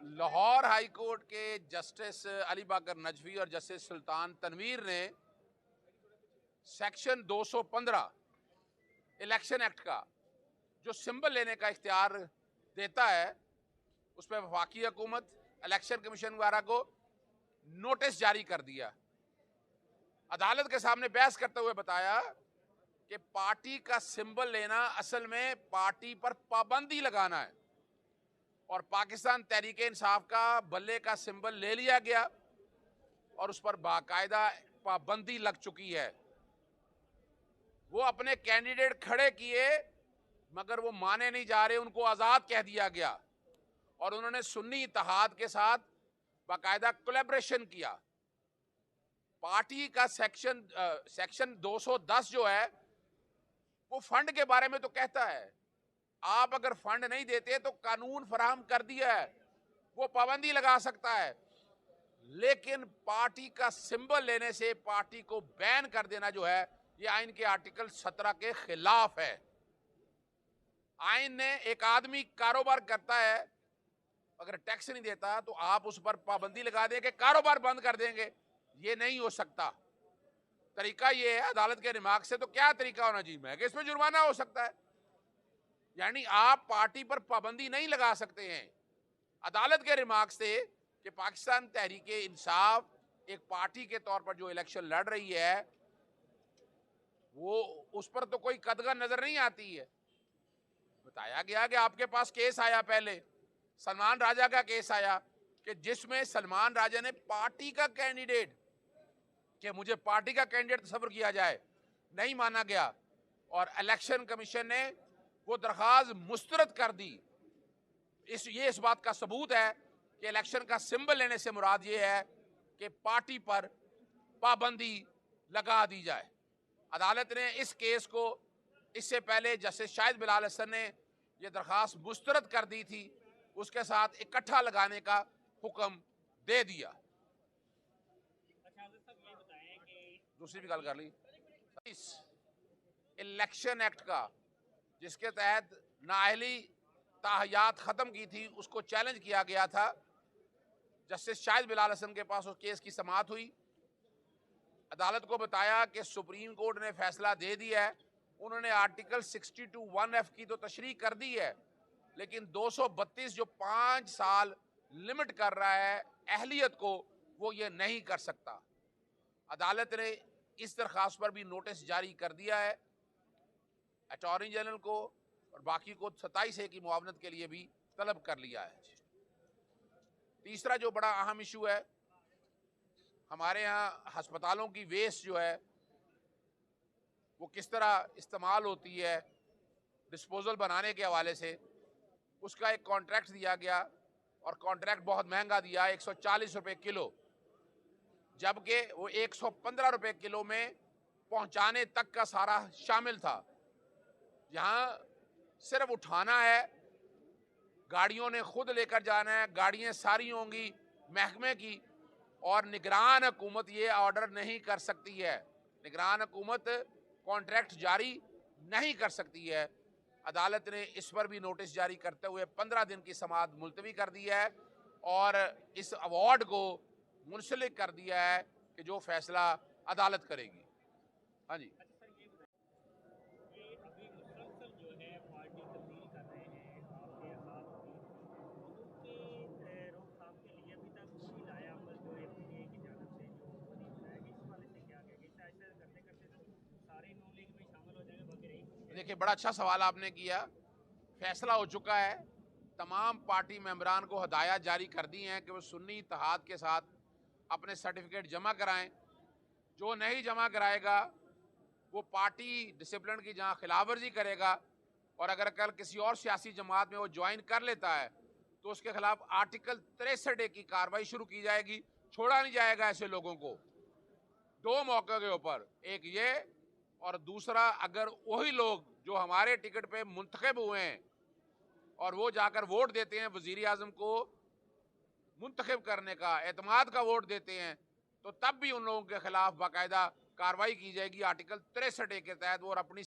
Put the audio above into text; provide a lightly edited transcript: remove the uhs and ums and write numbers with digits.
Lahore high court के justice Ali बाकर नजवी और justice सुल्तान तनवीर ने सेक्शन 215 इलेक्शन एक्ट का जो सिंबल लेने का इख्तियार देता है उस पर वफाकी हुकूमत, इलेक्शन कमीशन वगैरह को नोटिस जारी कर दिया। अदालत के सामने बहस करते हुए बताया कि पार्टी का सिंबल लेना असल में पार्टी पर पाबंदी लगाना है और पाकिस्तान तहरीक इंसाफ का बल्ले का सिंबल ले लिया गया और उस पर बाकायदा पाबंदी लग चुकी है। वो अपने कैंडिडेट खड़े किए मगर वो माने नहीं जा रहे, उनको आज़ाद कह दिया गया और उन्होंने सुन्नी इत्तेहाद के साथ बाकायदा कोलैबोरेशन किया। पार्टी का सेक्शन 210 जो है वो फंड के बारे में तो कहता है, आप अगर फंड नहीं देते तो कानून फराहम कर दिया है, वो पाबंदी लगा सकता है, लेकिन पार्टी का सिंबल लेने से पार्टी को बैन कर देना जो है ये आइन के आर्टिकल 17 के खिलाफ है। आइन ने एक आदमी कारोबार करता है, अगर टैक्स नहीं देता तो आप उस पर पाबंदी लगा देंगे, कारोबार बंद कर देंगे, ये नहीं हो सकता। तरीका ये है अदालत के रिमार्क से, तो क्या तरीका होना चाहिए कि इसमें जुर्माना हो सकता है, यानी आप पार्टी पर पाबंदी नहीं लगा सकते हैं। अदालत के रिमार्क से कि पाकिस्तान तहरीक इंसाफ एक पार्टी के तौर पर जो इलेक्शन लड़ रही है वो उस पर तो कोई कदगन नजर नहीं आती है। बताया गया कि आपके पास केस आया, पहले सलमान राजा का केस आया कि जिसमें सलमान राजा ने पार्टी का कैंडिडेट, कि मुझे पार्टी का कैंडिडेट तस्वर किया जाए, नहीं माना गया और इलेक्शन कमीशन ने वो दरख्वास्त मुस्तरद कर दी। इस बात का सबूत है कि इलेक्शन का सिंबल लेने से मुराद ये है कि पार्टी पर पाबंदी लगा दी जाए। अदालत ने इस केस को इससे पहले जस्टिस शाहिद बिलाल हसन ने यह दरख्वास्त मुस्तरद कर दी थी, उसके साथ इकट्ठा लगाने का हुक्म दे दिया। दूसरी भी गल कर ली, इस इलेक्शन एक्ट का जिसके तहत नाअहली ताहयात खत्म की थी उसको चैलेंज किया गया था। जस्टिस शाहिद बिलाल हसन के पास उस केस की समाअत हुई। अदालत को बताया कि सुप्रीम कोर्ट ने फैसला दे दिया है, उन्होंने आर्टिकल 62(1)(f) की तो तशरीह कर दी है, लेकिन 232 जो 5 साल लिमिट कर रहा है अहलियत को, वो ये नहीं कर सकता। अदालत ने इस दरख्वास्त पर भी नोटिस जारी कर दिया है, अटॉर्नी जनरल को और बाकी को 27 की मुआवनत के लिए भी तलब कर लिया है। तीसरा जो बड़ा अहम इशू है, हमारे यहाँ अस्पतालों की वेस्ट जो है वो किस तरह इस्तेमाल होती है डिस्पोजल बनाने के हवाले से, उसका एक कॉन्ट्रैक्ट दिया गया और कॉन्ट्रैक्ट बहुत महंगा दिया, 140 रुपये किलो, जबकि वो 115 रुपये किलो में पहुंचाने तक का सारा शामिल था। यहाँ सिर्फ उठाना है, गाड़ियों ने खुद लेकर जाना है, गाड़ियाँ सारी होंगी महकमे की और निगरान हुकूमत ये ऑर्डर नहीं कर सकती है, निगरान हुकूमत कॉन्ट्रैक्ट जारी नहीं कर सकती है। अदालत ने इस पर भी नोटिस जारी करते हुए 15 दिन की समाअत मुलतवी कर दी है और इस अवार्ड को मुंसलिक कर दिया है कि जो फैसला अदालत करेगी। हाँ जी, देखिए बड़ा अच्छा सवाल आपने किया। फैसला हो चुका है, तमाम पार्टी मेंबरान को हदायत जारी कर दी हैं कि वो सुन्नी इत्तेहाद के साथ अपने सर्टिफिकेट जमा कराएं। जो नहीं जमा कराएगा वो पार्टी डिसिप्लिन की जहां खिलाफवर्जी करेगा और अगर कल किसी और सियासी जमात में वो ज्वाइन कर लेता है तो उसके खिलाफ आर्टिकल 63 की कार्रवाई शुरू की जाएगी। छोड़ा नहीं जाएगा ऐसे लोगों को। दो मौके के ऊपर, एक ये और दूसरा अगर वही लोग जो हमारे टिकट पे मुंतखब हुए हैं और वो जाकर वोट देते हैं, वजीर आजम को मुंतखब करने का, एतमाद का वोट देते हैं, तो तब भी उन लोगों के खिलाफ बाकायदा कार्रवाई की जाएगी आर्टिकल 63 के तहत वो अपनी